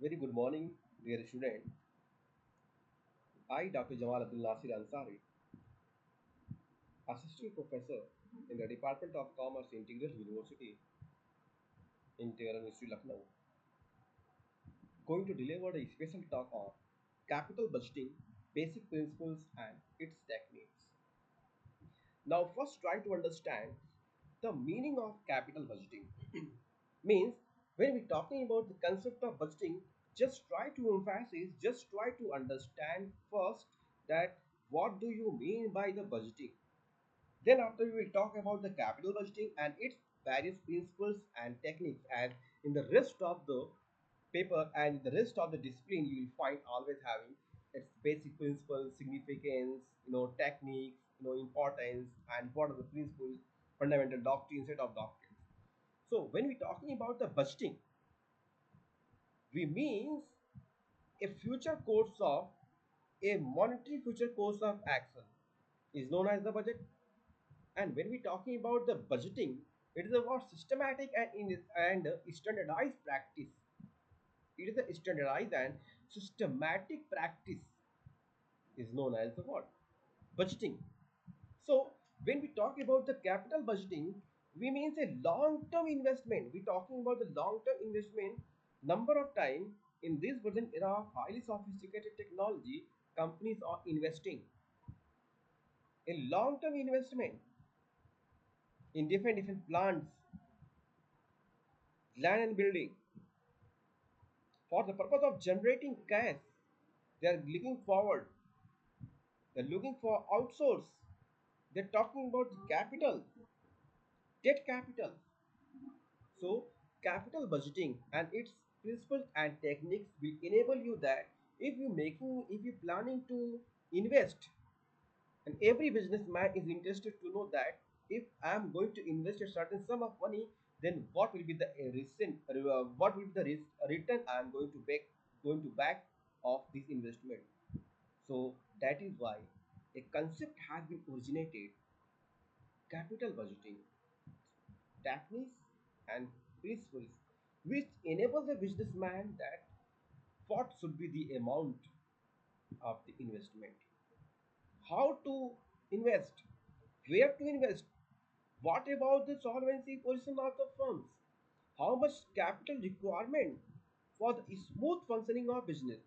Very good morning, dear student. I, Dr. Jamal Abdul Nasir Ansari, Assistant Professor in the Department of Commerce, Integral University in Tehran, Institute, Lucknow, going to deliver a special talk on capital budgeting, basic principles, and its techniques. Now, first, try to understand the meaning of capital budgeting. Means when we're talking about the concept of budgeting, just try to understand first that what do you mean by the budgeting. Then after we will talk about the capital budgeting and its various principles and techniques, and in the rest of the paper and the rest of the discipline you will find always having its basic principles, significance, techniques, importance, and what are the principles, fundamental doctrine, set of doctrines. So when we're talking about the budgeting, we means a future course of a monetary future course of action is known as the budget. And when we're talking about the budgeting, it is about systematic and standardized practice. It is a standardized and systematic practice is known as the what? Budgeting. So when we talk about the capital budgeting, we means a long-term investment. We're talking about the long-term investment. Number of time in this present era of highly sophisticated technology, companies are investing in long-term investment in different plants, land and building for the purpose of generating cash. They are looking forward. They're looking for outsource. They're talking about capital, debt capital. So capital budgeting and its principles and techniques will enable you that if you planning to invest, and every businessman is interested to know that if I am going to invest a certain sum of money, then what will be the what will be the return I am going to back of this investment. So that is why a concept has been originated, capital budgeting techniques and principles which enable the businessman that what should be the amount of the investment, how to invest, where to invest, what about the solvency position of the firms, how much capital requirement for the smooth functioning of business.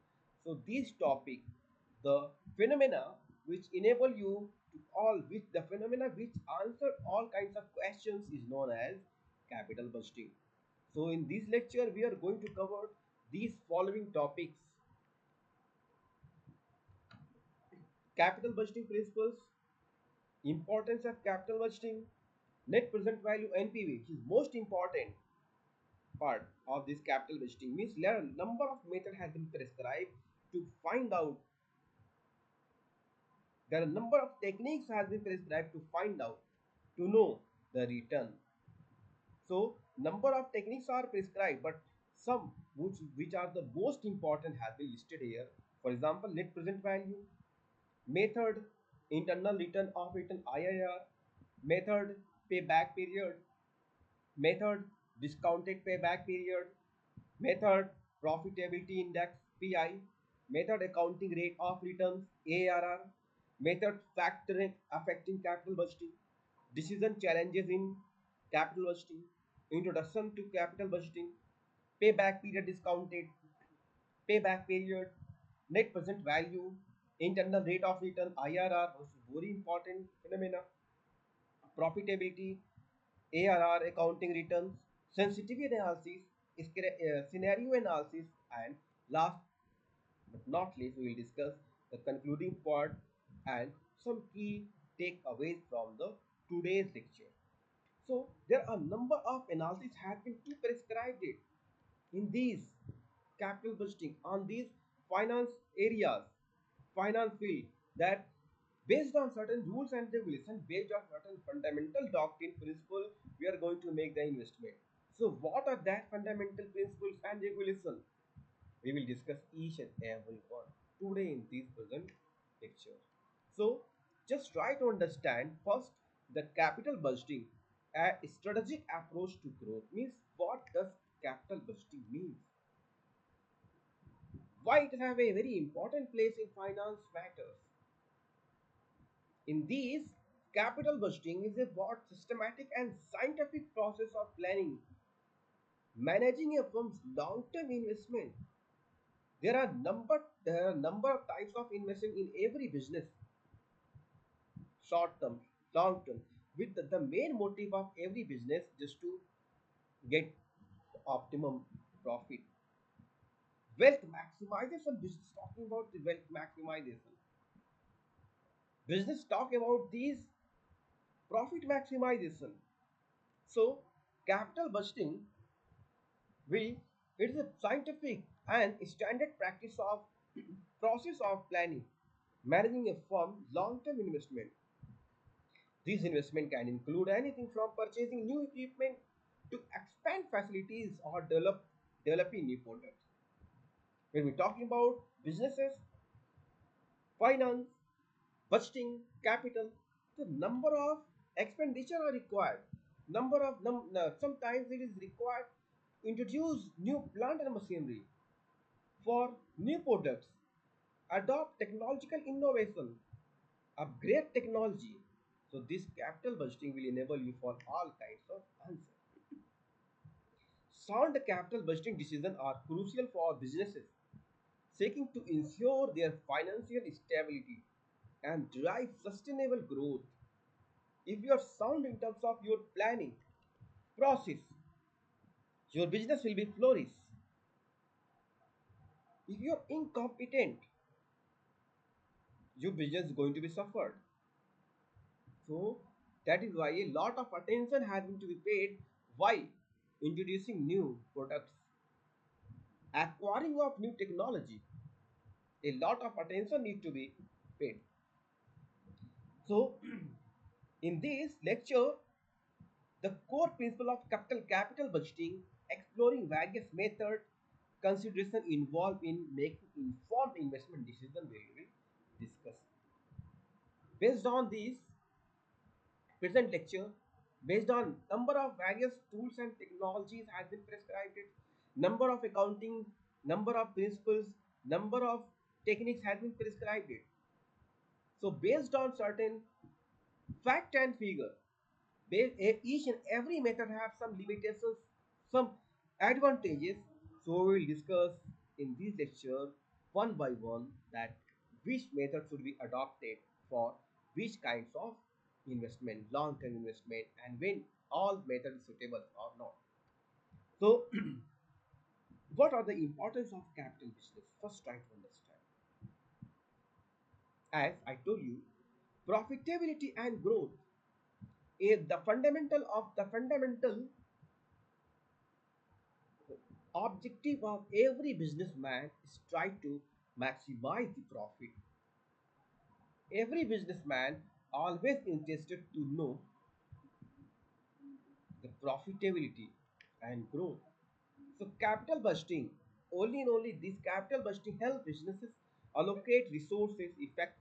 So these topic, the phenomena which enable you to all which the phenomena which answer all kinds of questions is known as capital budgeting. So in this lecture we are going to cover these following topics: capital budgeting principles, importance of capital budgeting, net present value NPV, which is most important part of this capital budgeting. Means there are a number of method has been prescribed to find out. There are a number of techniques has been prescribed to find out, to know the return. So number of techniques are prescribed, but some which are the most important has been listed here. For example, net present value, method, internal return of return IRR, method, payback period, method, discounted payback period, method, profitability index PI, method, accounting rate of returns ARR, method, factoring affecting capital budgeting, decision challenges in capital budgeting, introduction to capital budgeting, payback period discounted, payback period, net present value, internal rate of return IRR, was very important phenomena, profitability, ARR, accounting returns, sensitivity analysis, scenario analysis, and last but not least, we will discuss the concluding part and some key takeaways from the today's lecture. So there are a number of analysis have been to prescribed it in these capital budgeting on these finance areas, finance field, that based on certain rules and regulations, based on certain fundamental doctrine principle, we are going to make the investment. So what are that fundamental principles and regulations? We will discuss each and every one today in this present lecture. So just try to understand first the capital budgeting, a strategic approach to growth. Means what does capital budgeting mean? Why it have a very important place in finance matters. In these, capital budgeting is a broad, systematic, and scientific process of planning, managing a firm's long-term investment. There are number of types of investment in every business, short term, long term, with the main motive of every business just to get optimum profit. Wealth maximization. Business talking about the wealth maximization. Business talk about these profit maximization. So capital budgeting will it is a scientific and standard practice of process of planning, managing a firm long-term investment. These investment can include anything from purchasing new equipment to expand facilities or developing new products. When we're talking about businesses, finance, budgeting, capital, the number of expenditure are required. Sometimes it is required to introduce new plant and machinery for new products, adopt technological innovation, upgrade technology. So this capital budgeting will enable you for all kinds of answers. Sound capital budgeting decisions are crucial for businesses seeking to ensure their financial stability and drive sustainable growth. If you are sound in terms of your planning process, your business will be flourish. If you are incompetent, your business is going to be suffered. So that is why a lot of attention has been to be paid while introducing new products, acquiring of new technology. A lot of attention need to be paid. So in this lecture, the core principle of capital budgeting, exploring various methods, consideration involved in making informed investment decision we will discuss. Based on this present lecture, based on number of various tools and technologies has been prescribed, number of accounting, number of principles, number of techniques has been prescribed. So based on certain fact and figure, each and every method have some limitations, some advantages. So we will discuss in this lecture one by one that which method should be adopted for which kinds of investment, long-term investment, and when all methods suitable or not. So what are the importance of capital business? First try to understand. As I told you, profitability and growth is the fundamental objective of every businessman is try to maximize the profit. Every businessman always interested to know the profitability and growth. So capital budgeting, only and only this capital budgeting help businesses allocate resources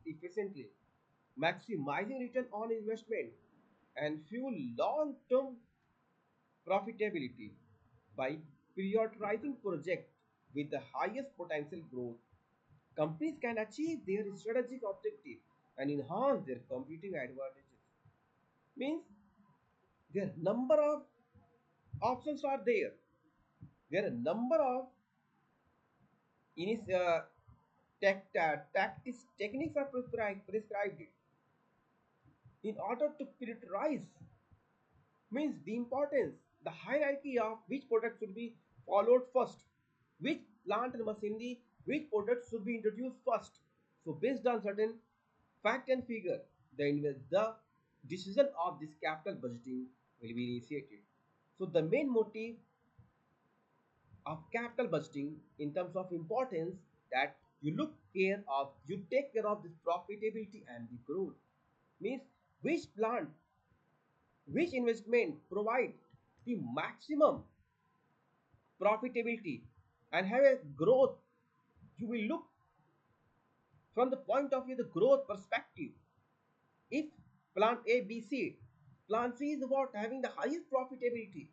efficiently, maximizing return on investment and fuel long-term profitability by prioritizing projects with the highest potential growth. Companies can achieve their strategic objective and enhance their competing advantages. Means their number of options are there. There are number of inis- uh, tactics techniques are prescribed in order to prioritize. Means the importance, the hierarchy of which product should be followed first, which plant and machinery, which product should be introduced first. So based on certain fact and figure, the decision of this capital budgeting will be initiated. So the main motive of capital budgeting in terms of importance that you take care of this profitability and the growth. Means which plant, which investment provide the maximum profitability and have a growth. You will look from the point of view the growth perspective. If plant A, B, C, plant C is about having the highest profitability,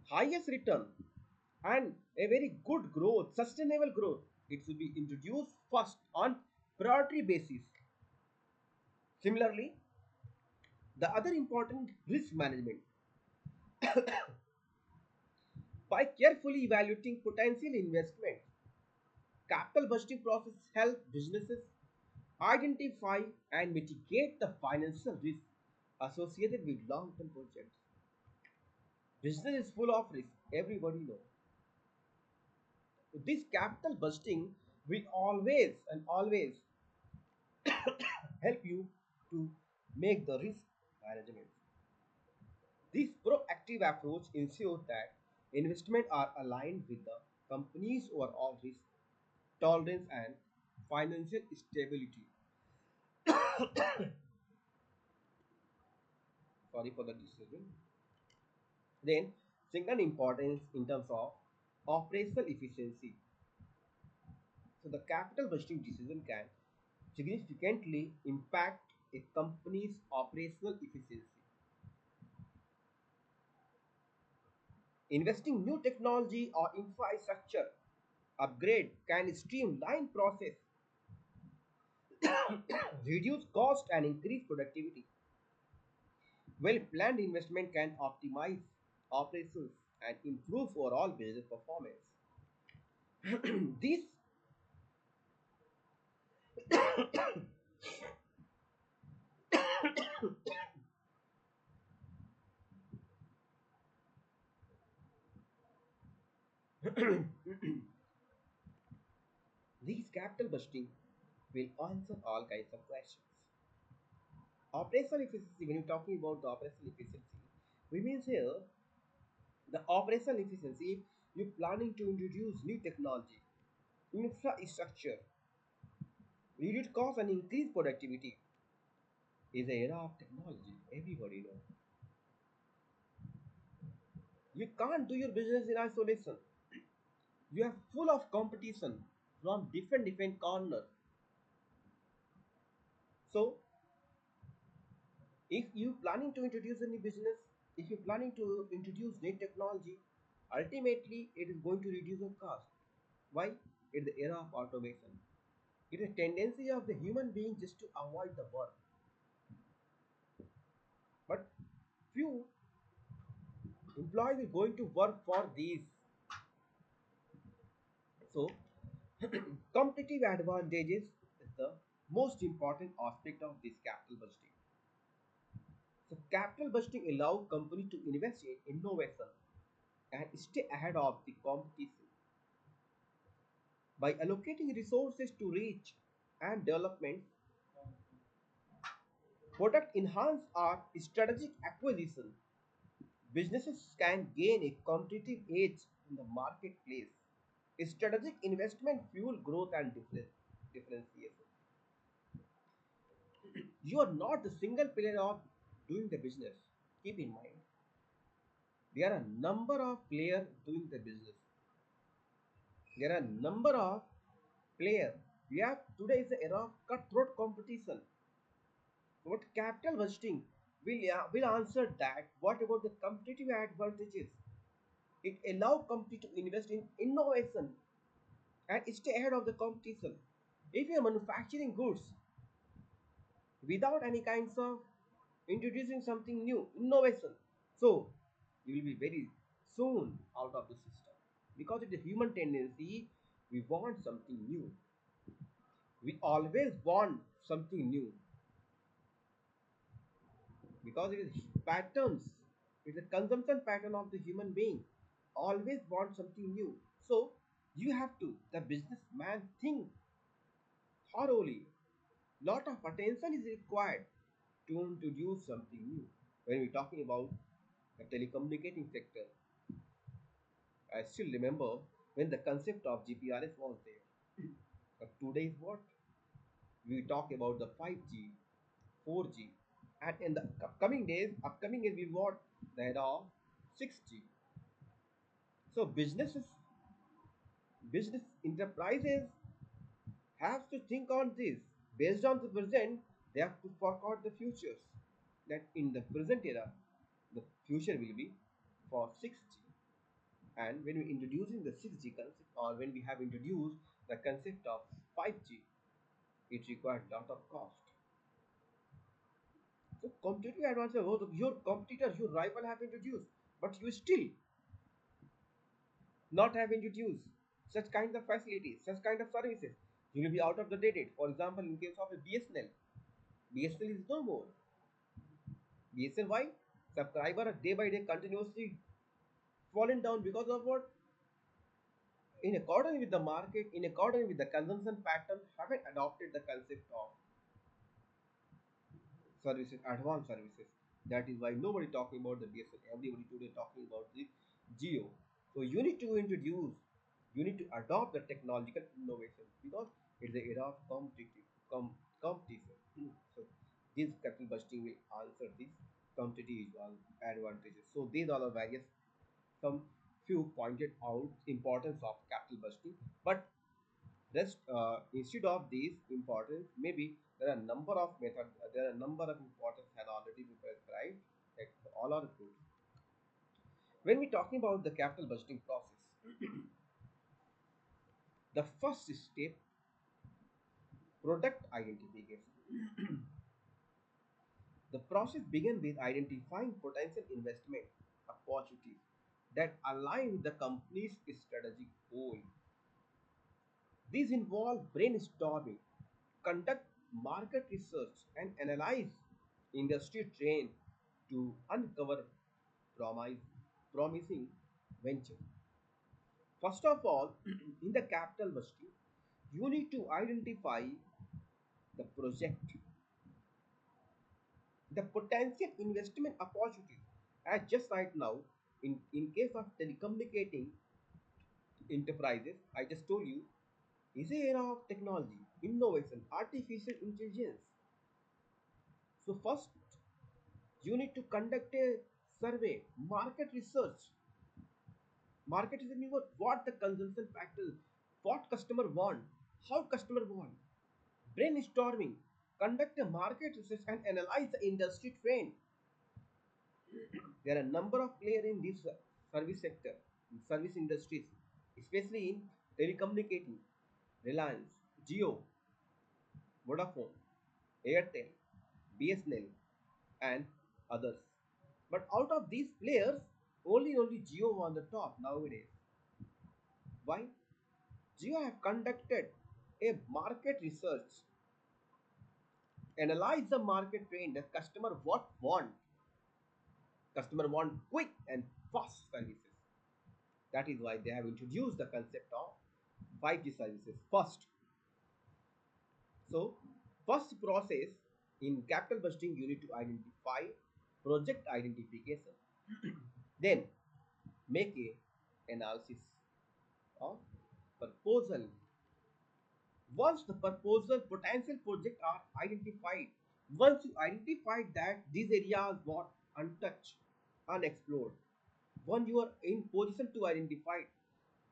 highest return, and a very good growth, sustainable growth. It should be introduced first on priority basis. Similarly, the other important risk management. By carefully evaluating potential investment, capital budgeting process help businesses identify and mitigate the financial risk associated with long-term projects. Business is full of risk, everybody knows. This capital budgeting will always help you to make the risk management. This proactive approach ensures that investments are aligned with the company's overall risk tolerance and financial stability. Sorry for the decision. Then, second importance in terms of operational efficiency. So, the capital budgeting decision can significantly impact a company's operational efficiency. Investing new technology or infrastructure upgrade can streamline process, reduce cost and increase productivity. Well planned investment can optimize operations and improve overall business performance. These these capital busting will answer all kinds of questions. Operational efficiency, when you're talking about the operational efficiency, we mean here the operational efficiency, if you're planning to introduce new technology, infrastructure, reduce cost and increase productivity, is the era of technology. Everybody knows. You can't do your business in isolation. You are full of competition from different corners. So if you planning to introduce a new business, if you're planning to introduce new technology, ultimately it is going to reduce your cost. Why? It's the era of automation. It is a tendency of the human being just to avoid the work. But few employees are going to work for these. So competitive advantages is the most important aspect of this capital budgeting. So capital budgeting allows company to invest in innovation and stay ahead of the competition. By allocating resources to research and development, product enhance or strategic acquisition, businesses can gain a competitive edge in the marketplace. Strategic investment fuel growth and differentiation. You are not the single player of doing the business. Keep in mind, there are a number of players doing the business. There are a number of players. We have today is the era of cutthroat competition. What capital budgeting will answer that. What about the competitive advantages? It allows company to invest in innovation and stay ahead of the competition. If you are manufacturing goods without any kinds of introducing something new, innovation, so you will be very soon out of the system. Because it's a human tendency, we want something new. We always want something new because it is patterns. It's a consumption pattern of the human being. Always want something new. So you have to, the businessman, think thoroughly. Lot of attention is required to introduce something new. When we're talking about the telecommunicating sector, I still remember when the concept of GPRS was there. But today is what? We talk about the 5G, 4G, and in the upcoming days, we what? There are 6G. So business enterprises have to think on this. Based on the present, they have to forecast the futures. That in the present era, the future will be for 6G. And when we introducing the 6G concept, or when we have introduced the concept of 5G, it required lot of cost. So competitive advantage, your competitor, your rival have introduced, but you still not have introduced such kind of facilities, such kind of services. You will be out of the date. For example, in case of a BSNL, BSNL is no more. BSNL why? Subscriber day by day continuously fallen down because of what? In accordance with the market, in accordance with the consumption pattern, haven't adopted the concept of services, advanced services. That is why nobody talking about the DSL. Everybody today talking about the Geo. So you need to introduce, you need to adopt the technological innovation because it's the era of competition. So this capital busting will answer this competitive advantages. So these are the various some few pointed out importance of capital busting, but rest instead of these importance, maybe there are number of methods, there are number of importance had already been prescribed. Like all are good. When we're talking about the capital budgeting process, the first step, product identification. The process begins with identifying potential investment opportunities that align with the company's strategic goal. These involve brainstorming, conduct market research, and analyze industry trend to uncover promise, promising venture. First of all, in the capital busting, you need to identify the project, the potential investment opportunity. As just right now, in case of telecommunicating enterprises, I just told you, is a era of technology, innovation, artificial intelligence. So first, you need to conduct a survey, market research. Market is what the consumption factors, what customer want, how customer want. Brainstorming, conduct a market research and analyze the industry trend. There are a number of players in this service sector, in service industries, especially in telecommunicating, Reliance, Geo, Vodafone, Airtel, BSNL, and others. But out of these players, only Geo on the top nowadays. Why? Geo have conducted a market research, analyze the market trend, the customer what want. Customer want quick and fast services. That is why they have introduced the concept of 5G services first. So, first process in capital budgeting, you need to identify project identification. Then make a analysis of proposal. Once the proposal potential project are identified, once you identify that these areas were untouched, unexplored, when you are in position to identify,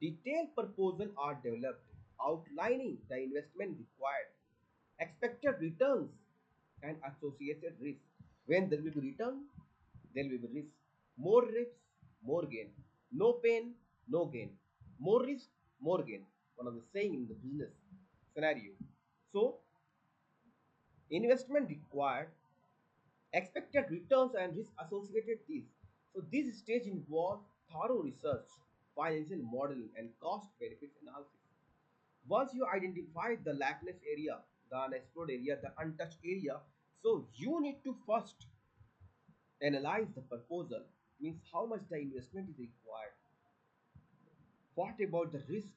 detailed proposal are developed outlining the investment required, expected returns, and associated risk. When there will be return, there will be risk. More risks, more gain. No pain, no gain. More risk, more gain. One of the saying in the business scenario. So, investment required, expected returns and risk associated this. So, this stage involves thorough research, financial modeling, and cost benefit analysis. Once you identify the lackless area, the unexplored area, the untouched area, so you need to first analyze the proposal, means how much the investment is required, what about the risk,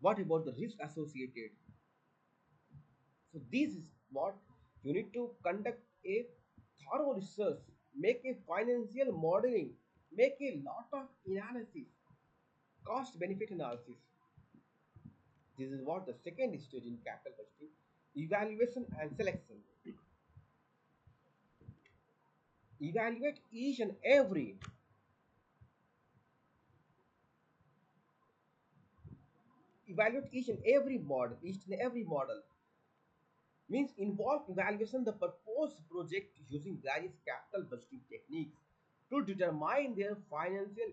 what about the risk associated. So this is what you need to conduct a thorough research, make a financial modeling, make a lot of analysis, cost benefit analysis. This is what the second stage in capital budgeting, evaluation and selection. Evaluate each and every each and every model, means involve evaluation the proposed project using various capital budgeting techniques to determine their financial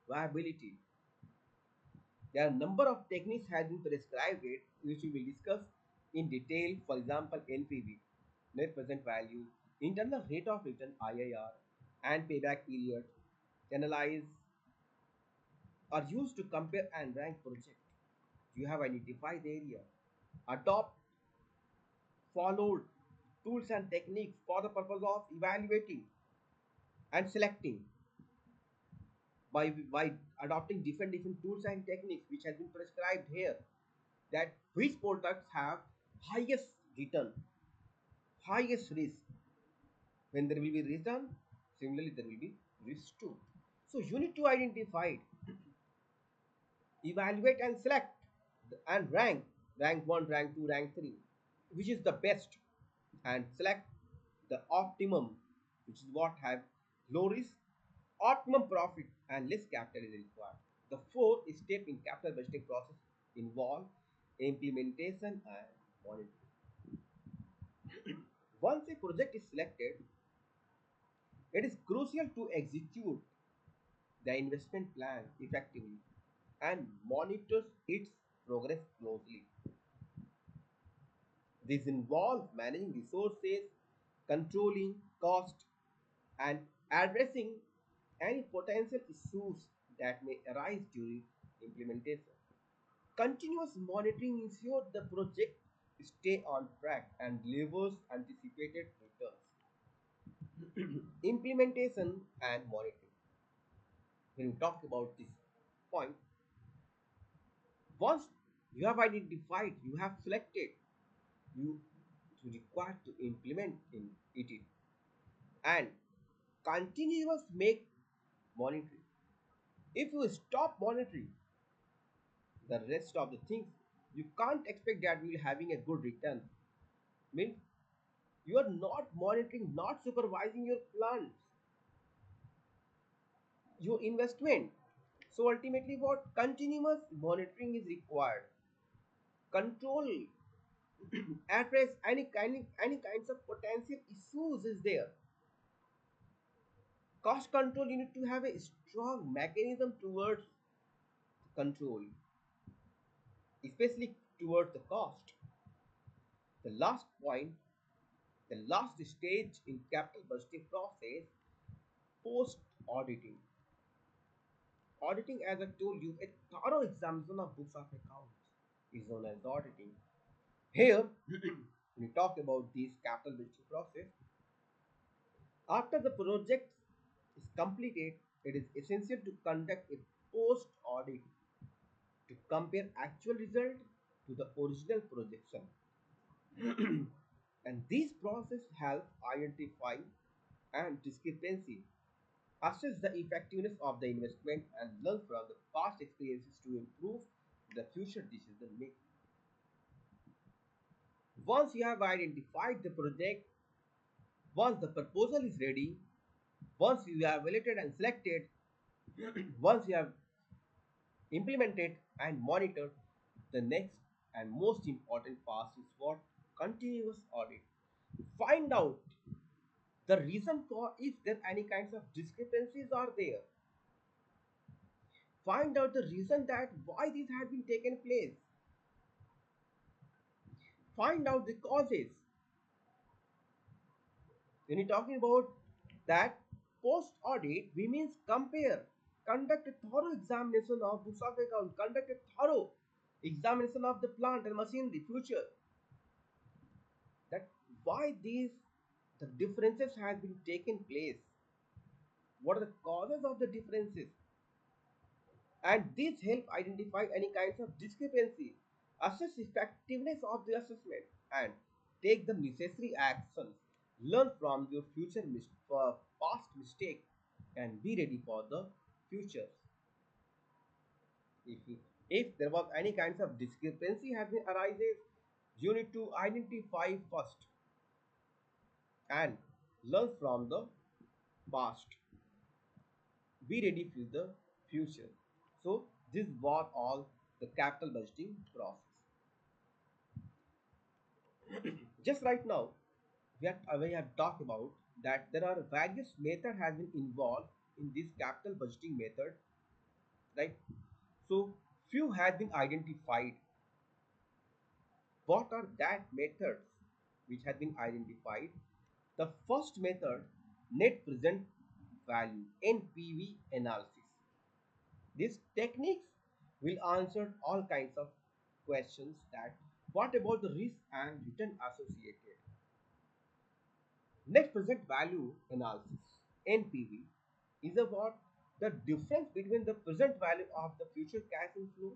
viability. There are a number of techniques has been prescribed it, which we will discuss in detail. For example, NPV, net present value, internal rate of return (IRR), and payback period, analyze are used to compare and rank projects. You have identified the area, adopt followed tools and techniques for the purpose of evaluating and selecting by adopting different tools and techniques which has been prescribed here, that which products have highest return, highest risk. When there will be return, similarly there will be risk too. So you need to identify, evaluate and select and rank 1, rank 2, rank 3, which is the best, and select the optimum, which is what have low risk, optimum profit and less capital is required. The four step in capital budgeting process involve implementation and monitoring. Once a project is selected, it is crucial to execute the investment plan effectively and monitors its progress closely. This involves managing resources, controlling cost, and addressing any potential issues that may arise during implementation. Continuous monitoring ensures the project stay on track and delivers anticipated returns. Implementation and monitoring. When we talk about this point, once you have identified, you have selected, you require to implement in it and continuous make monitoring. If you stop monitoring the rest of the things, you can't expect that we will having a good return. Means you are not monitoring, not supervising your plans, your investment. So ultimately, what continuous monitoring is required. Control, address any kinds of potential issues is there. Cost control, you need to have a strong mechanism towards control, especially towards the cost. The last point, the last stage in capital budgeting process, post auditing. Auditing, as I told you, a thorough examination of books of accounts is known as auditing. Here, when we talk about this capital budgeting process, after the project is completed, it is essential to conduct a post audit to compare actual result to the original projection. And this process helps identify and discrepancy, assess the effectiveness of the investment, and learn from the past experiences to improve the future decision making. Once you have identified the project, once the proposal is ready, once you have evaluated and selected, once you have implemented and monitored, the next and most important part is what? Continuous audit. Find out the reason for, if there any kinds of discrepancies are there. Find out the reason that why this had been taken place. Find out the causes. When you're talking about that post audit, we means compare, conduct a thorough examination of books of account, conduct a thorough examination of the plant and machinery future, that why these the differences has been taken place, what are the causes of the differences, and these help identify any kinds of discrepancy, assess effectiveness of the assessment, and take the necessary actions. Learn from your past mistake and be ready for the future. If there was any kinds of discrepancy has been arises, you need to identify first and learn from the past. Be ready for the future. So this was all the capital budgeting process. Just right now, we have talked about that there are various method has been involved in this capital budgeting method, right? So few have been identified. What are that methods which have been identified? The first method, net present value, NPV analysis. These techniques will answer all kinds of questions that what about the risk and return associated. Net present value analysis, NPV, is about the difference between the present value of the future cash inflow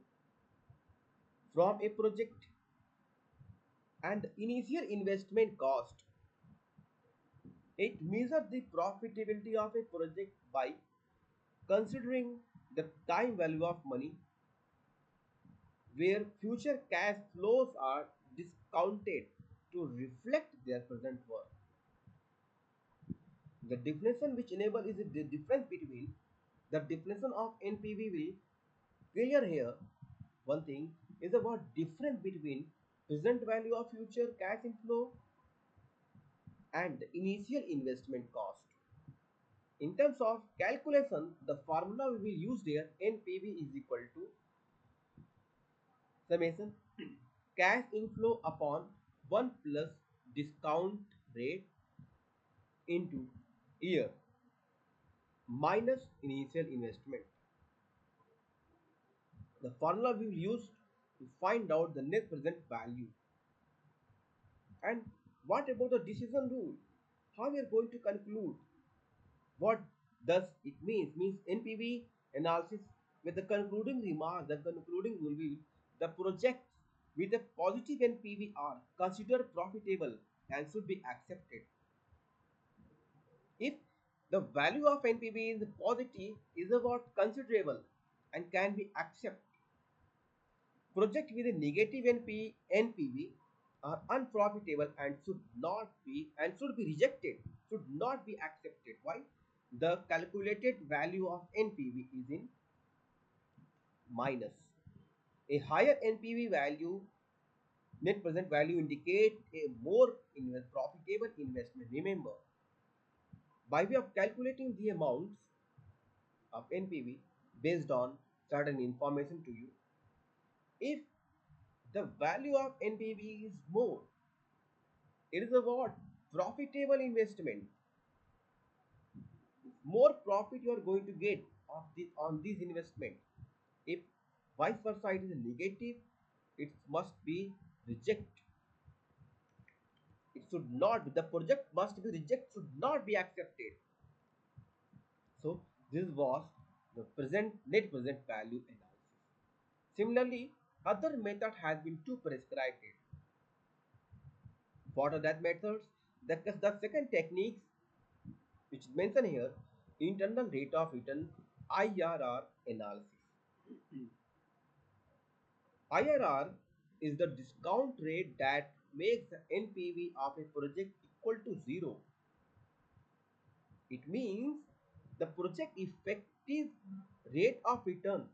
from a project and the initial investment cost. It measures the profitability of a project by considering the time value of money where future cash flows are discounted to reflect their present worth. The definition which enable is the difference between the definition of NPV will clear here. One thing is about difference between present value of future cash inflow and the initial investment cost. In terms of calculation, the formula we will use here, NPV is equal to summation cash inflow upon 1 plus discount rate into year minus initial investment. The formula we will use to find out the net present value. And what about the decision rule? How we are going to conclude? What does it mean? Means NPV analysis with the concluding remark, the concluding will be the projects with a positive NPV are considered profitable and should be accepted. If the value of NPV is positive, is about considerable and can be accepted. Project with a negative NPV are unprofitable and should be rejected, should not be accepted. Why? The calculated value of NPV is in minus. A higher NPV value, net present value, indicate a more profitable investment. Remember, by way of calculating the amounts of NPV based on certain information to you, if the value of NPV is more, it is a what? Profitable investment. More profit you are going to get of this on this investment. If vice versa it is negative, it must be reject. It should not. The project must be reject. Should not be accepted. So this was the present net present value analysis. Similarly, other method has been to prescribe it. What are that methods? The second techniques which is mentioned here, internal rate of return, IRR analysis. IRR is the discount rate that makes the NPV of a project equal to zero. It means the project effective rate of return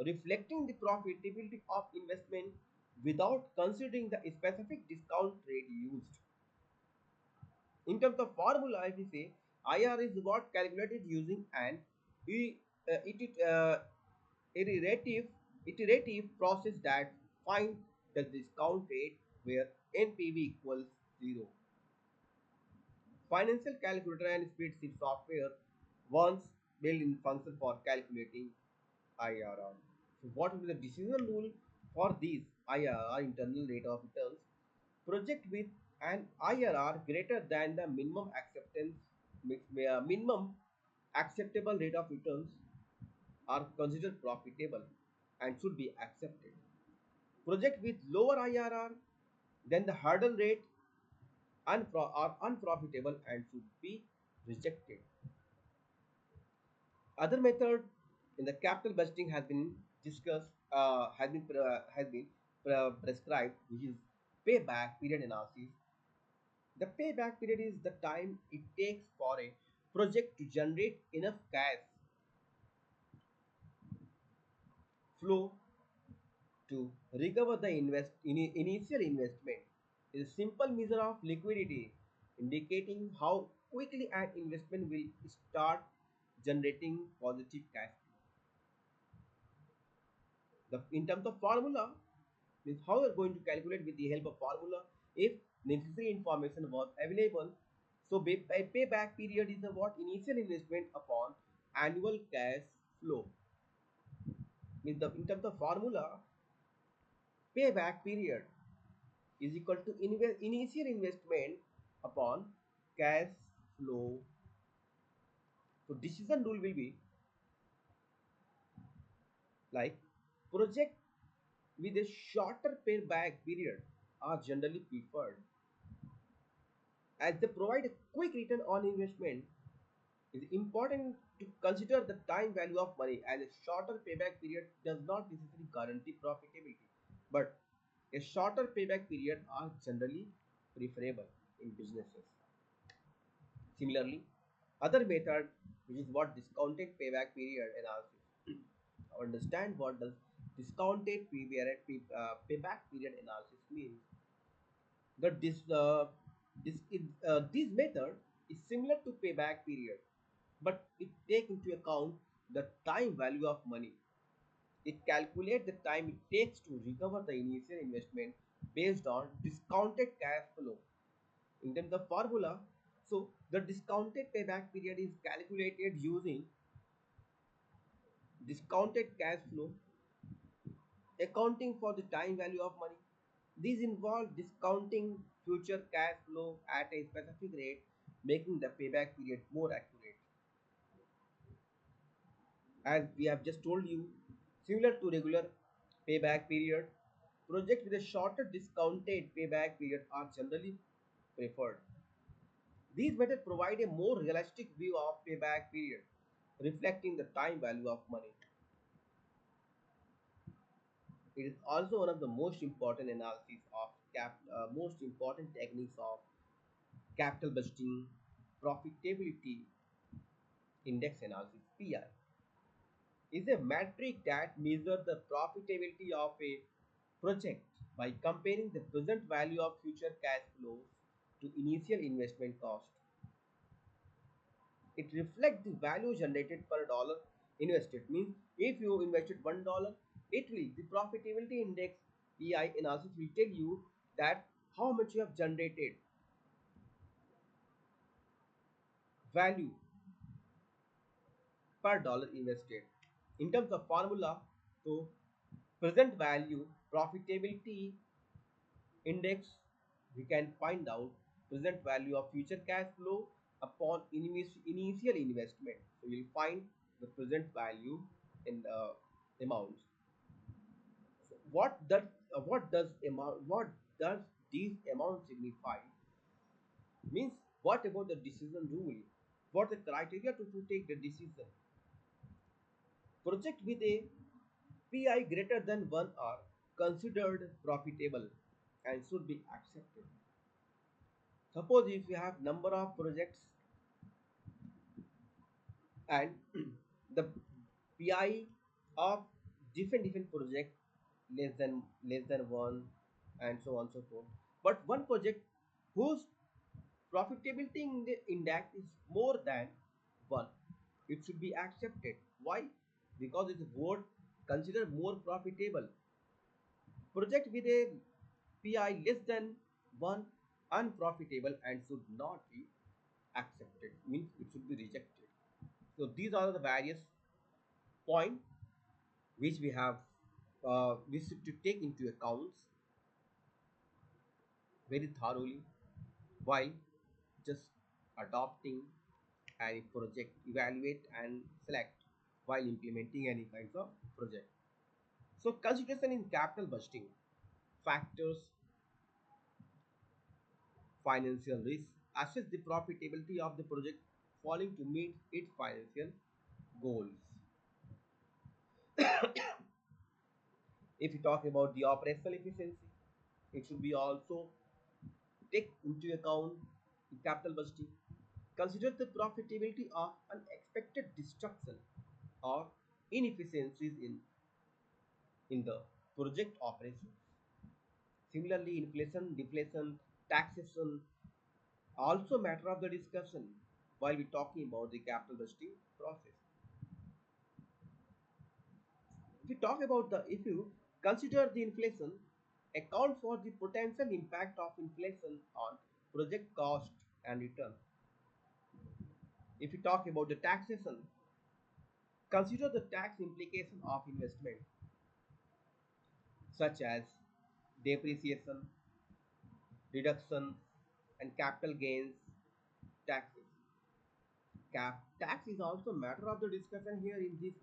reflecting the profitability of investment without considering the specific discount rate used. In terms of formula, if we say IR is what calculated using an i- it, iterative process that finds the discount rate where NPV equals zero. Financial calculator and spreadsheet software once built-in function for calculating IRR. So what will be the decision rule for these IRR, internal rate of returns? Project with an IRR greater than the minimum acceptable rate of returns are considered profitable and should be accepted. Project with lower IRR than the hurdle rate are unprofitable and should be rejected. Other method in the capital budgeting has been discussed, has been prescribed, which is payback period analysis. The payback period is the time it takes for a project to generate enough cash flow to recover the initial investment. Is a simple measure of liquidity indicating how quickly an investment will start generating positive cash flow. In terms of formula, means how you're going to calculate with the help of formula if necessary information was available. So payback period is the what initial investment upon annual cash flow. In terms of formula, payback period is equal to initial investment upon cash flow. So decision rule will be like project with a shorter payback period are generally preferred as they provide a quick return on investment. It is important to consider the time value of money as a shorter payback period does not necessarily guarantee profitability, but a shorter payback period are generally preferable in businesses. Similarly, other method which is what discounted payback period analysis. Understand what does discounted payback period analysis means. This method is similar to payback period, but it take into account the time value of money. It calculates the time it takes to recover the initial investment based on discounted cash flow. In terms of formula, so the discounted payback period is calculated using discounted cash flow accounting for the time value of money. These involve discounting future cash flow at a specific rate, making the payback period more accurate. As we have just told you, similar to regular payback period, projects with a shorter discounted payback period are generally preferred. These methods provide a more realistic view of payback period, reflecting the time value of money. It is also one of the most important analyses of most important techniques of capital budgeting, profitability index analysis (PI) is a metric that measures the profitability of a project by comparing the present value of future cash flows to initial investment cost. It reflects the value generated per dollar invested. Means if you invested $1, it will the profitability index PI analysis will tell you that how much you have generated value per dollar invested. In terms of formula, so present value profitability index, we can find out present value of future cash flow upon initial investment. So you'll find the present value in the amounts. So what does these amounts signify? Means what about the decision rule? What the criteria to take the decision? Project with a PI greater than 1 are considered profitable and should be accepted. Suppose if you have number of projects and the PI of different project less than one and so on so forth. But one project whose profitability index is more than one, it should be accepted. Why? Because it is more considered more profitable. Project with a PI less than one unprofitable and should not be accepted. Means it should be rejected. So these are the various points which we should to take into account very thoroughly while just adopting any project, evaluate and select while implementing any kinds of project. So consideration in capital budgeting factors, financial risk, assess the profitability of the project falling to meet its financial goals. If you talk about the operational efficiency, it should be also take into account in capital budgeting. Consider the profitability of unexpected disruption or inefficiencies in the project operations. Similarly, inflation, deflation, taxation also matter of the discussion. while we're talking about the capital budgeting process. If you consider the inflation, account for the potential impact of inflation on project cost and return. If you talk about the taxation, consider the tax implication of investment such as depreciation, deduction, and capital gains taxes. Tax is also a matter of the discussion here in this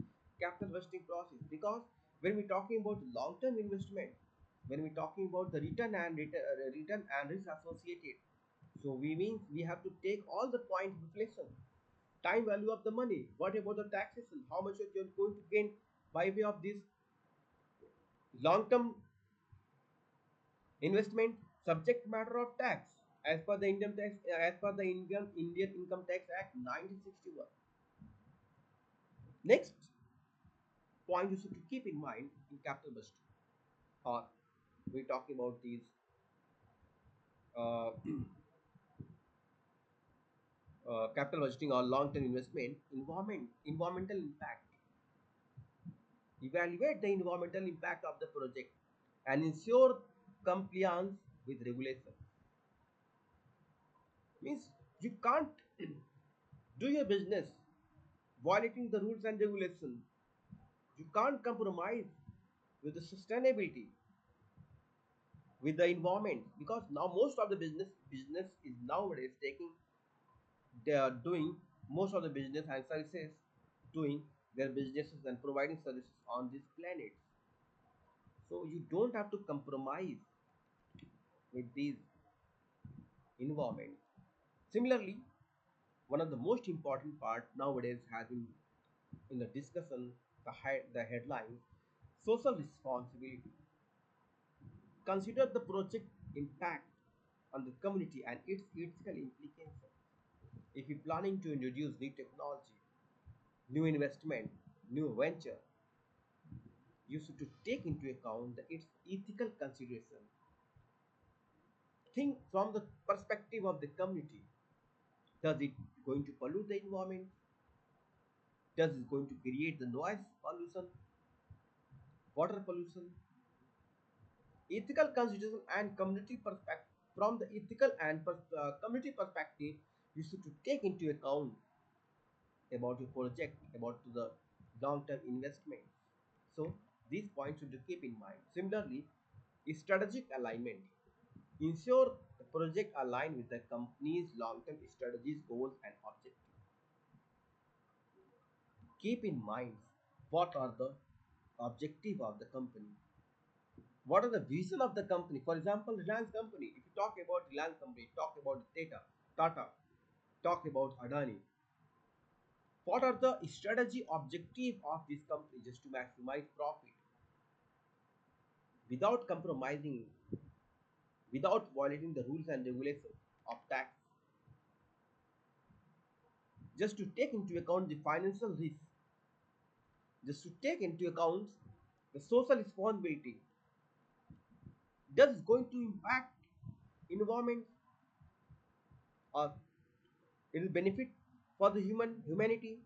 capital vesting process, because when we're talking about long-term investment, when we're talking about the return and risk associated, so we mean we have to take all the point inflation, time value of the money. What about the taxation? How much you're going to gain by way of this long-term investment, subject matter of tax as per the Indian Income Tax Act 1961. Next point you should to keep in mind in capital budgeting, or we're talking about these uh, capital budgeting or long-term investment. Environmental impact. Evaluate the environmental impact of the project and ensure compliance with regulation. Means you can't do your business violating the rules and regulations. You can't compromise with the sustainability, with the environment, because now most of the business is nowadays taking, they are doing most of the business and services, doing their businesses and providing services on this planet. So you don't have to compromise with these environment. Similarly, one of the most important part nowadays has been in the discussion, the headline, social responsibility. Consider the project impact on the community and its ethical implications. If you're planning to introduce new technology, new investment, new venture, you should to take into account its ethical consideration. Think from the perspective of the community. Does it going to pollute the environment? Does it going to create the noise pollution, water pollution? Ethical consideration and community perspective. From the ethical and community perspective, you should to take into account about your project, about the long-term investment. So these points should keep in mind. Similarly, strategic alignment. Ensure the project align with the company's long-term strategies, goals, and objectives. Keep in mind what are the objective of the company. What are the vision of the company? For example, Reliance company. If you talk about Reliance company, talk about Tata, talk about Adani. What are the strategy objective of this company? Just to maximize profit without compromising, without violating the rules and regulations of tax, just to take into account the financial risk, just to take into account the social responsibility. Does it going to impact environment, or it will benefit for the humanity?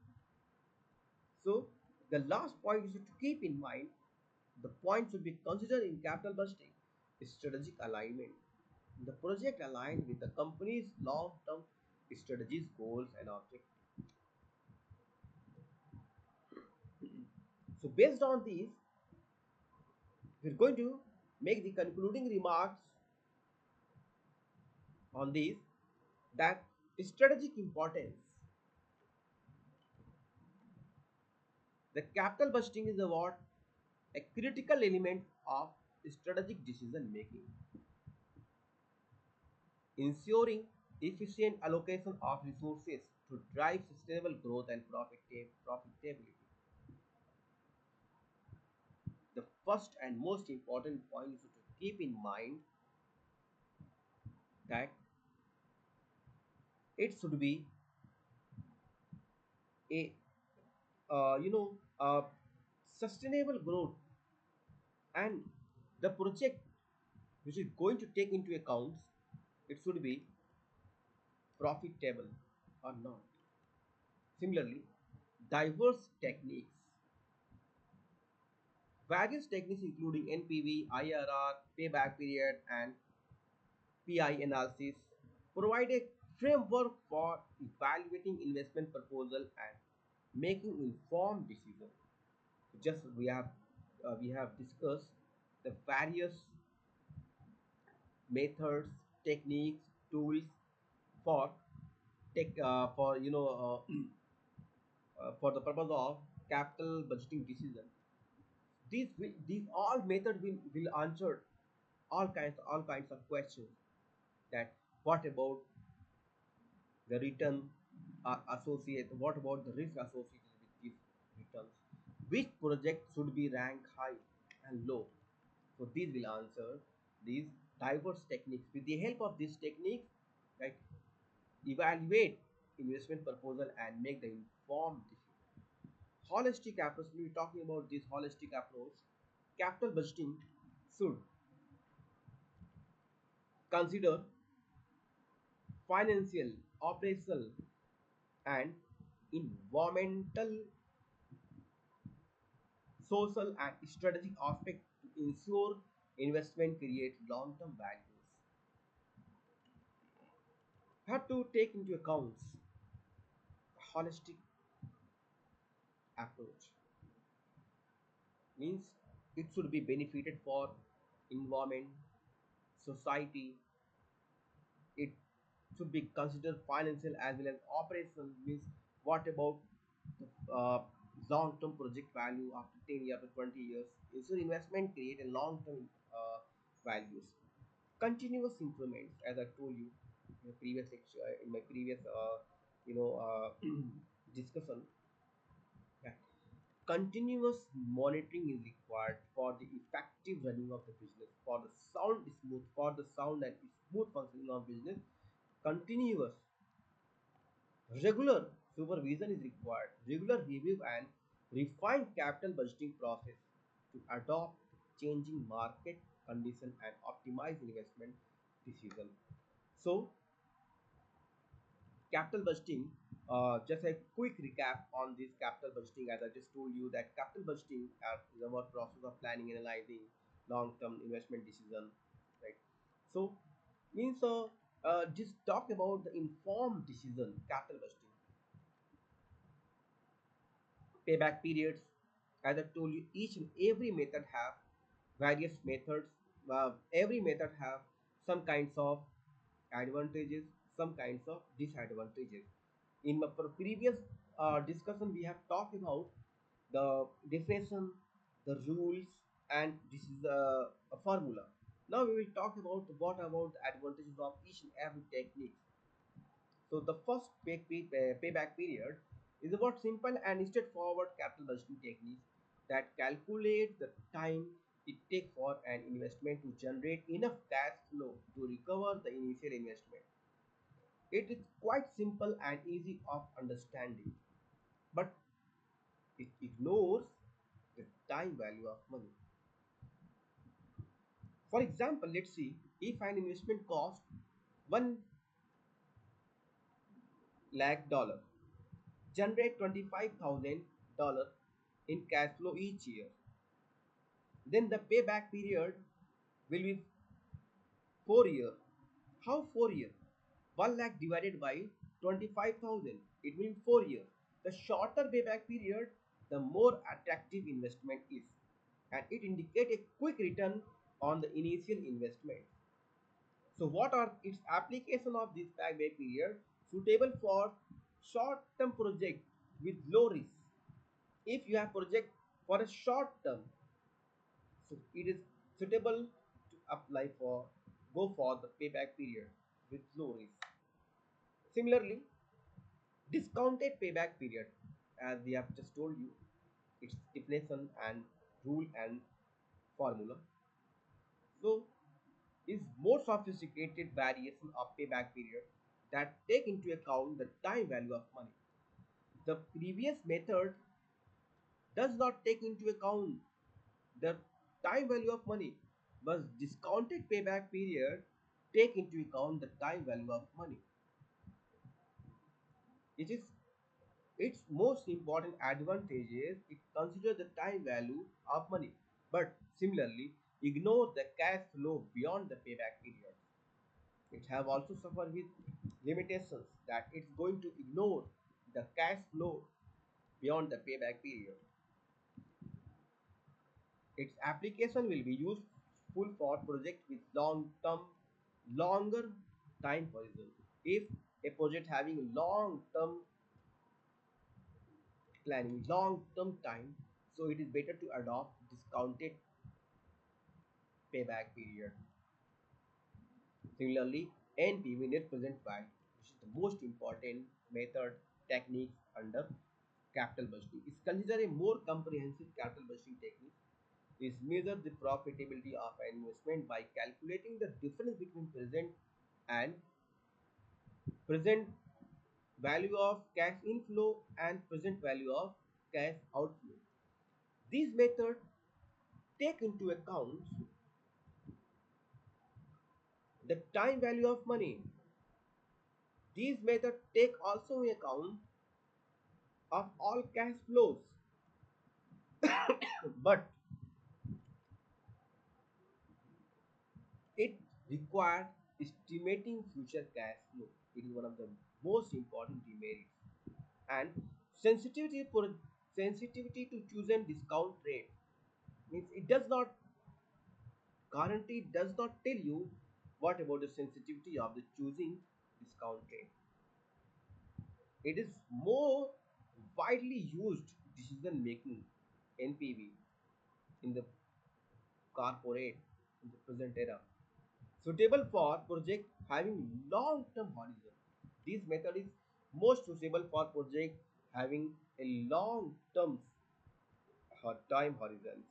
So the last point you should keep in mind, the point should be considered in capital budgeting is strategic alignment. The project aligned with the company's long-term strategies, goals, and objectives. So based on these, we're going to make the concluding remarks on these, that strategic importance. The capital budgeting is a what? A critical element of strategic decision making, ensuring efficient allocation of resources to drive sustainable growth and profitability. The first and most important point is to keep in mind that it should be a uh, you know uh, sustainable growth, and the project which is going to take into account, it should be profitable or not. Similarly, diverse techniques. Various techniques including NPV, IRR, payback period, and PI analysis provide a framework for evaluating investment proposal and making informed decisions. Just we have discussed the various methods, techniques, tools for for for the purpose of capital budgeting decision. These all methods will answer all kinds of questions, that what about the return associated, what about the risk associated with these returns, which project should be ranked high and low. So these will answer these diverse techniques. With the help of these techniques, right, evaluate investment proposal and make the informed decision. Holistic approach, we are talking about this holistic approach. Capital budgeting should consider financial, operational, and environmental, social, and strategic aspects to ensure investment create long-term values. Have to take into account holistic approach, means it should be benefited for environment, society. It should be considered financial as well as operational, means what about the long-term project value after 10 years or 20 years. So investment create a long-term values. Continuous improvements, as I told you in the previous lecture, in my previous discussion, that continuous monitoring is required for the effective running of the business, for the sound and smooth functioning of business. Continuous, regular supervision is required. Regular review and refined capital budgeting process to adopt changing market condition and optimize investment decision. So capital budgeting, just a quick recap on this capital budgeting. As I just told you, that capital budgeting is about process of planning, analyzing long-term investment decision, right? So means just talk about the informed decision. Capital budgeting, payback periods, as I told you, each and every method have various methods. Every method have some kinds of advantages, some kinds of disadvantages. In my previous discussion, we have talked about the definition, the rules, and this is a formula. Now we will talk about what about the advantages of each and every technique. So the first payback period is about simple and straightforward capital budgeting techniques that calculate the time it takes for an investment to generate enough cash flow to recover the initial investment. It is quite simple and easy of understanding, but it ignores the time value of money. For example, let's see, if an investment costs 1 lakh dollar, generate $25,000 in cash flow each year, then the payback period will be 4 years. How 4 years? 1 lakh divided by 25,000, it will be 4 years. The shorter payback period, the more attractive investment is, and it indicates a quick return on the initial investment. So what are its application of this payback period? Suitable for short-term project with low risk. If you have project for a short term, so it is suitable to apply for, go for the payback period with low risk. Similarly, discounted payback period, as we have just told you, its definition and rule and formula. So is more sophisticated variation of payback period that take into account the time value of money. The previous method does not take into account the time value of money, but discounted payback period take into account the time value of money. It is Its most important advantage is it considers the time value of money, but similarly ignore the cash flow beyond the payback period. It have also suffered with limitations that it's going to ignore the cash flow beyond the payback period. Its application will be useful for projects with longer time horizon. If a project having long-term planning, long-term time, so it is better to adopt discounted payback period. Similarly, NPV net present value, which is the most important method technique under capital budgeting, is considered a more comprehensive capital budgeting technique. Is measure the profitability of an investment by calculating the difference between and present value of cash inflow and present value of cash outflow. These methods take into account the time value of money. These methods take also into account of all cash flows, but it requires estimating future cash flow. It is one of the most important demerits. And sensitivity for sensitivity to chosen discount rate means it does not guarantee, does not tell you what about the sensitivity of the choosing discount rate. It is more widely used decision making NPV in the corporate in the present era, suitable for project having long term horizon. This method is most suitable for project having a long term time horizons.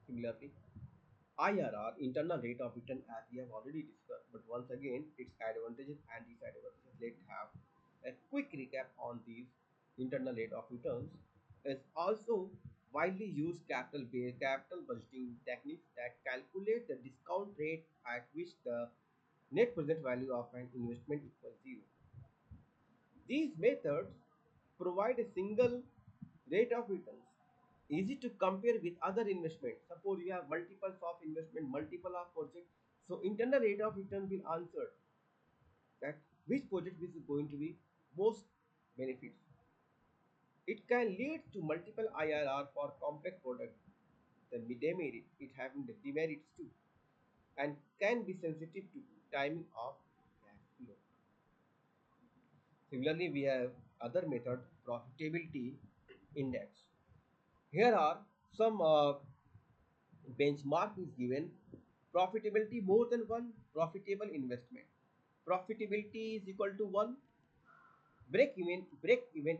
Similarly, IRR, internal rate of return, as we have already discussed, but once again, its advantages and disadvantages. Let's have a quick recap on these internal rate of returns. Is also widely used capital budgeting techniques that calculate the discount rate at which the net present value of an investment equals zero. These methods provide a single rate of returns, easy to compare with other investments. Suppose you have multiples of investment, multiple of project. So internal rate of return will answer that which project is going to be most benefits. It can lead to multiple IRR for complex products. The demerit, it having the demerits too, and can be sensitive to timing of cash flow. Similarly, we have other method, profitability index. Here are some benchmark is given. Profitability more than one profitable investment. Profitability is equal to one break even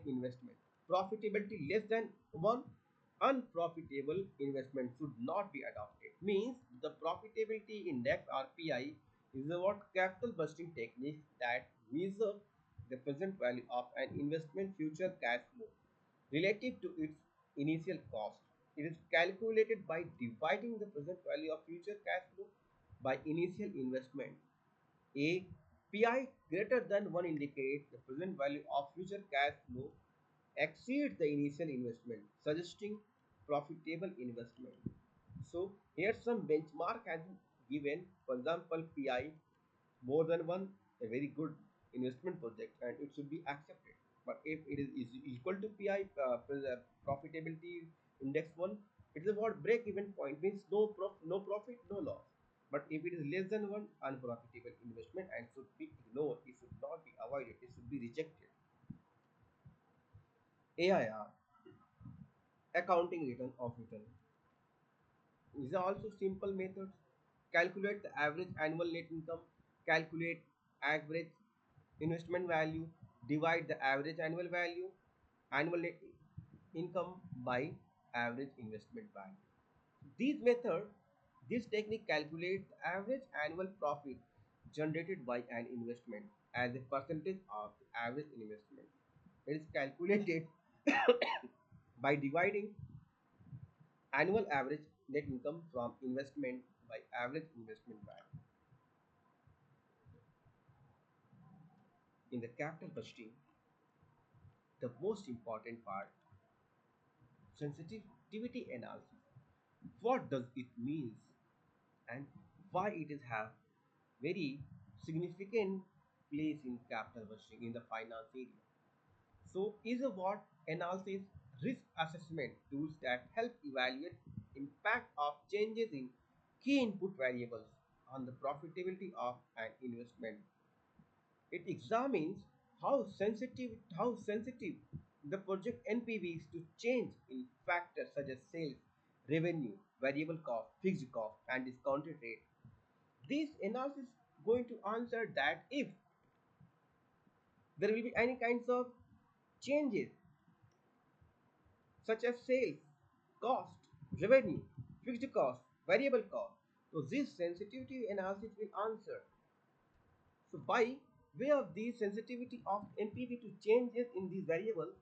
investment. Profitability less than one unprofitable investment should not be adopted. Means the profitability index or PI is what capital budgeting technique that measure the present value of an investment future cash flow relative to its initial cost. It is calculated by dividing the present value of future cash flow by initial investment. A PI greater than 1 indicates the present value of future cash flow exceeds the initial investment, suggesting profitable investment. So here some benchmark has been given. For example, PI more than one, a very good investment project, and it should be accepted. But if is equal to PI profitability index one, it is about break even point, means no profit, no loss. But if it is less than one, unprofitable investment and should be ignored, it should not be avoided, it should be rejected. AIR, accounting return of return, is also simple methods. Calculate the average annual net income, calculate average investment value, divide the average annual net income by average investment value. These method, this technique calculates the average annual profit generated by an investment as a percentage of the average investment. It is calculated by dividing annual average net income from investment by average investment value. In the capital budgeting, the most important part, sensitivity analysis. What does it mean and why it is have very significant place in capital budgeting in the finance area. So is a what analysis risk assessment tools that help evaluate impact of changes in key input variables on the profitability of an investment. It examines how sensitive the project NPV is to change in factors such as sales, revenue, variable cost, fixed cost, and discounted rate. This analysis going to answer that if there will be any kinds of changes such as sales, cost, revenue, fixed cost, variable cost. So this sensitivity analysis will answer. So by way of the sensitivity of NPV to changes in these variables,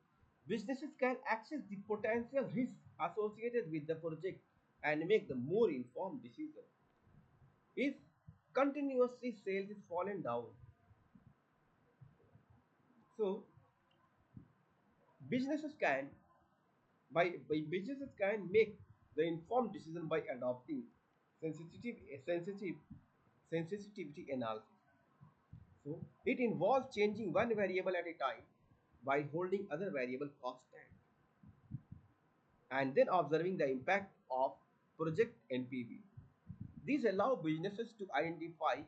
businesses can access the potential risk associated with the project and make the more informed decision. If continuously sales is fallen down, so businesses can by businesses can make the informed decision by adopting sensitive sensitivity analysis. So it involves changing one variable at a time by holding other variable constant and then observing the impact of project NPV. These allow businesses to identify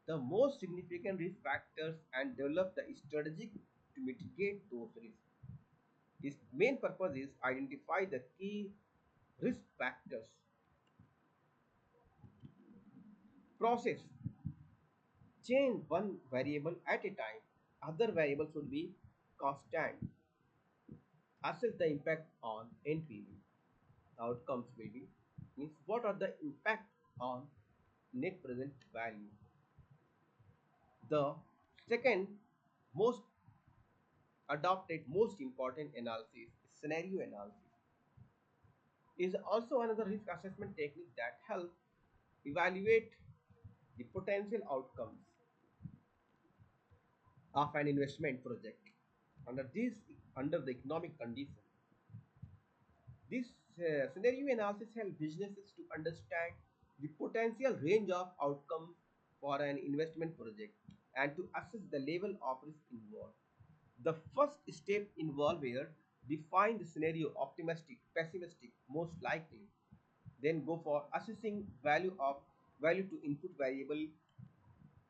the most significant risk factors and develop the strategy to mitigate those risks. Its main purpose is identify the key risk factors. Process: change one variable at a time. Other variables should be constant. Assess the impact on NPV. Outcomes will be means what are the impact on net present value. The second most adopted most important analysis, scenario analysis, is also another risk assessment technique that helps evaluate the potential outcomes of an investment project under the economic condition. This scenario analysis helps businesses to understand the potential range of outcomes for an investment project and to assess the level of risk involved. The first step involves here define the scenario optimistic, pessimistic, most likely. Then go for assessing value to input variable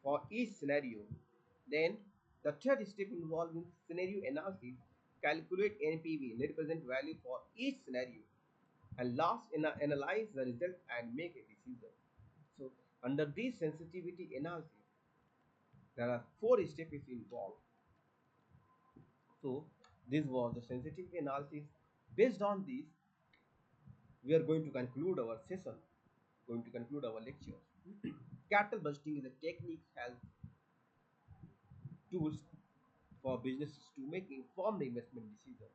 for each scenario. Then the third step involves in scenario analysis, calculate NPV, net present value for each scenario, and last analyze the result and make a decision. So under this sensitivity analysis, there are four steps involved. So this was the sensitivity analysis. Based on this, we are going to conclude our session, going to conclude our lecture. Capital budgeting is a technique help tools for businesses to make informed investment decisions.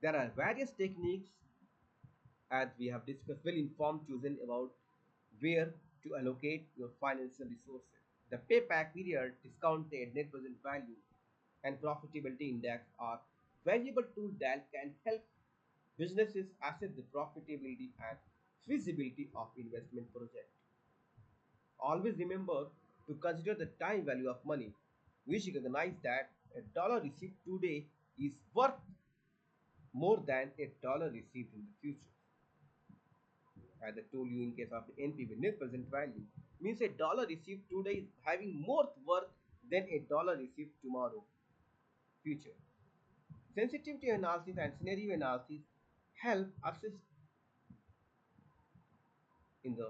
There are various techniques as we have discussed, well informed choosing about where to allocate your financial resources. The payback period, discounted net present value, and profitability index are valuable tools that can help businesses assess the profitability and feasibility of investment projects. Always remember to consider the time value of money. We should recognize that a dollar received today is worth more than a dollar received in the future. As I told you in case of the NPV, net present value, means a dollar received today is having more worth than a dollar received tomorrow, future. Sensitivity analysis and scenario analysis help assist in the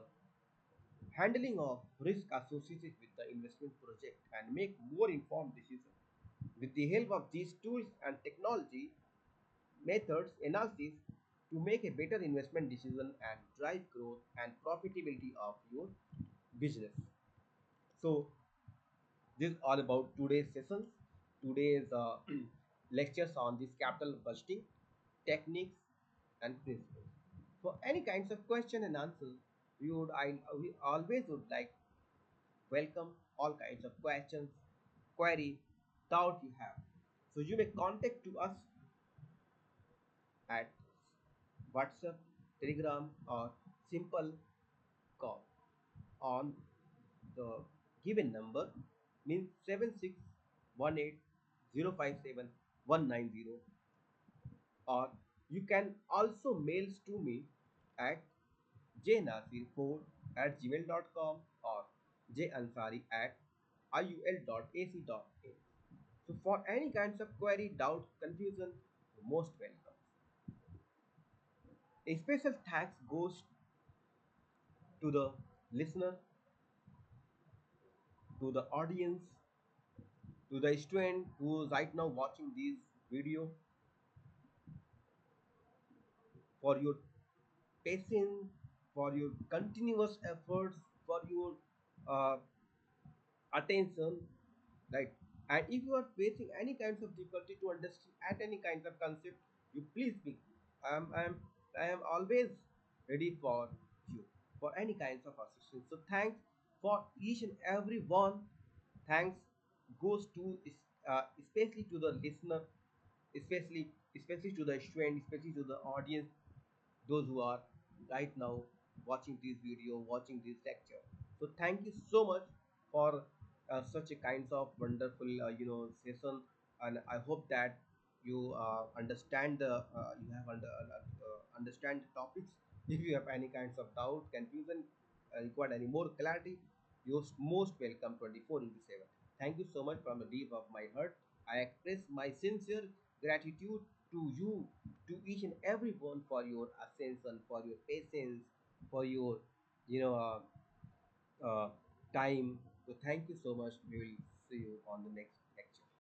handling of risk associated with the investment project and make more informed decisions. With the help of these tools and technology methods analysis to make a better investment decision and drive growth and profitability of your business. So this is all about today's sessions, today's lectures on this capital budgeting techniques and principles. For any kinds of question and answers, we always would like welcome all kinds of questions, query, doubt you have. So you may contact to us at WhatsApp, Telegram, or simple call on the given number, means 7618057190, or you can also mails to me at jnasir4@gmail.com or jansari at iul.ac.in. So for any kinds of query, doubt, confusion, you're most welcome. A special thanks goes to the listener, to the audience, to the student who is right now watching this video, for your patience, for your continuous efforts, for your uh, attention, right? And if you are facing any kinds of difficulty to understand at any kind of concept, you please speak. I am always ready for you for any kinds of assistance. So thanks for each and every one. Thanks goes to especially to the listener, especially to the student, especially to the audience, those who are right now watching this video, watching this lecture. So thank you so much for such a kinds of wonderful session, and I hope that you understand the you have understand the topics. If you have any kinds of doubt, confusion, require any more clarity, you're most welcome 24 into 7. Thank you so much from the deep of my heart. I express my sincere gratitude to you, to each and every one, for your attention, for your patience, for your you know uh, time. So thank you so much. We will see you on the next